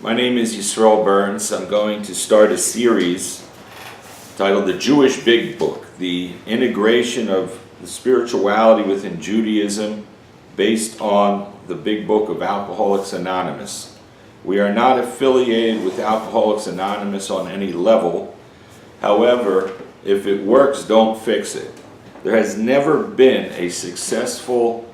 My name is Yisrael Burns. I'm going to start a series titled The Jewish Big Book, the integration of the spirituality within Judaism based on the Big Book of Alcoholics Anonymous. We are not affiliated with Alcoholics Anonymous on any level. However, if it works, don't fix it. There has never been a successful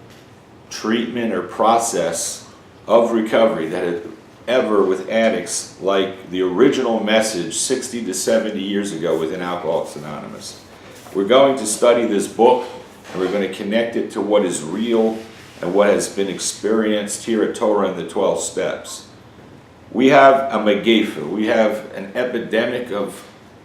treatment or process of recovery that had ever with addicts like the original message 60 to 70 years ago within Alcoholics Anonymous. We're going to study this book and we're going to connect it to what is real and what has been experienced here at Torah and the 12 Steps. We have a megefa, we have an epidemic of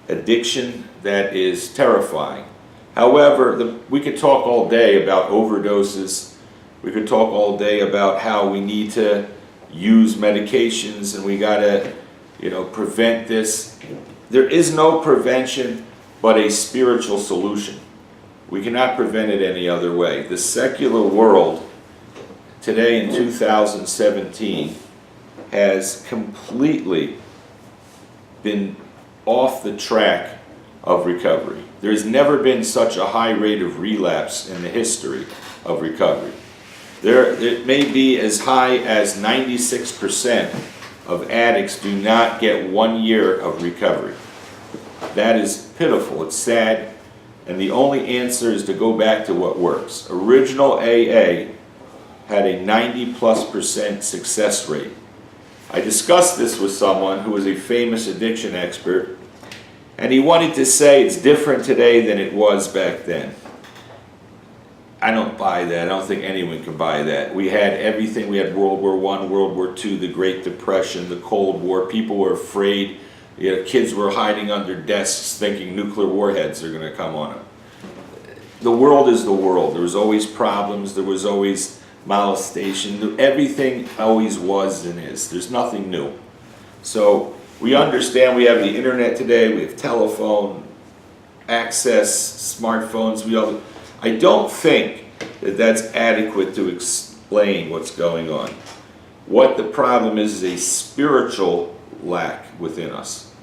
addiction that is terrifying. However, we could talk all day about overdoses. We could talk all day about how we need to use medications and we gotta, prevent this. There is no prevention but a spiritual solution. We cannot prevent it any other way. The secular world today in 2017 has completely been off the track of recovery. There's never been such a high rate of relapse in the history of recovery. It may be as high as 96% of addicts do not get 1 year of recovery. That is pitiful, it's sad, and the only answer is to go back to what works. Original AA had a 90+% success rate. I discussed this with someone who was a famous addiction expert, and he wanted to say it's different today than it was back then. I don't buy that. I don't think anyone can buy that. We had everything. We had World War I, World War II, the Great Depression, the Cold War. People were afraid. Kids were hiding under desks thinking nuclear warheads are going to come on them. The world is the world. There was always problems. There was always molestation. Everything always was and is. There's nothing new. So we understand we have the internet today. We have telephone access, smartphones. I don't think that that's adequate to explain what's going on. What the problem is a spiritual lack within us.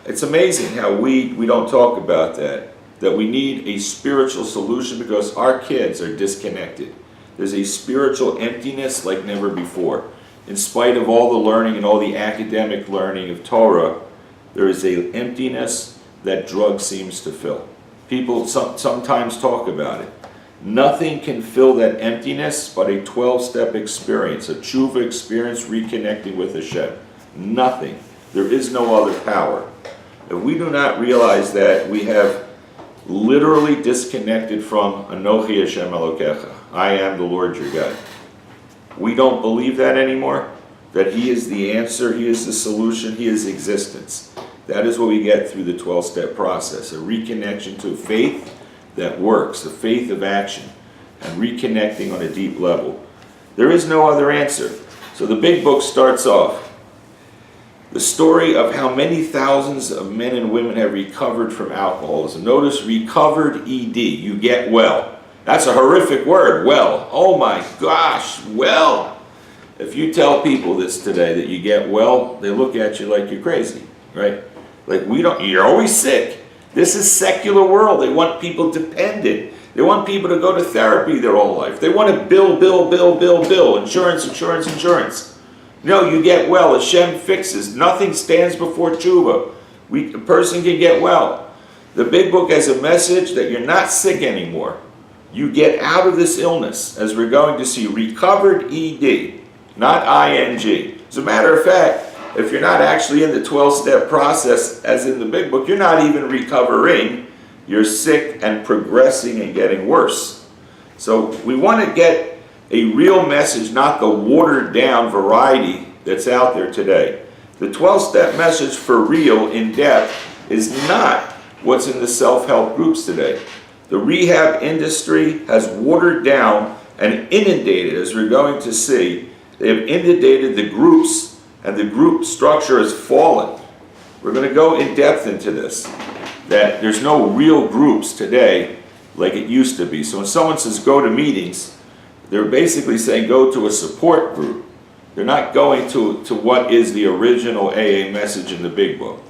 It's amazing how we don't talk about that we need a spiritual solution because our kids are disconnected. There's a spiritual emptiness like never before. In spite of all the learning and all the academic learning of Torah, there is an emptiness that drug seems to fill. People sometimes talk about it. Nothing can fill that emptiness but a 12-step experience, a tshuva experience reconnecting with Hashem. Nothing. There is no other power. If we do not realize that, we have literally disconnected from Anochi Hashem Elokecha. I am the Lord your God. We don't believe that anymore, that He is the answer, He is the solution, He is existence. That is what we get through the 12-step process, a reconnection to faith that works, a faith of action, and reconnecting on a deep level. There is no other answer. So the big book starts off. The story of how many thousands of men and women have recovered from alcoholism. Notice recovered ED, you get well. That's a horrific word, well. Oh my gosh, well. If you tell people this today, that you get well, they look at you like you're crazy, right? Like you're always sick. This is secular world. They want people dependent. They want people to go to therapy their whole life. They want to bill. Insurance. No, you get well. Hashem fixes. Nothing stands before tshuva. A person can get well. The big book has a message that you're not sick anymore. You get out of this illness, as we're going to see. Recovered ED, not ING. As a matter of fact, if you're not actually in the 12-step process, as in the big book, you're not even recovering. You're sick and progressing and getting worse. So we want to get a real message, not the watered-down variety that's out there today. The 12-step message for real, in depth, is not what's in the self-help groups today. The rehab industry has watered down and inundated, as we're going to see. They have inundated the groups, and the group structure has fallen. We're going to go in depth into this, that there's no real groups today like it used to be. So when someone says go to meetings, they're basically saying go to a support group. They're not going to what is the original AA message in the Big Book.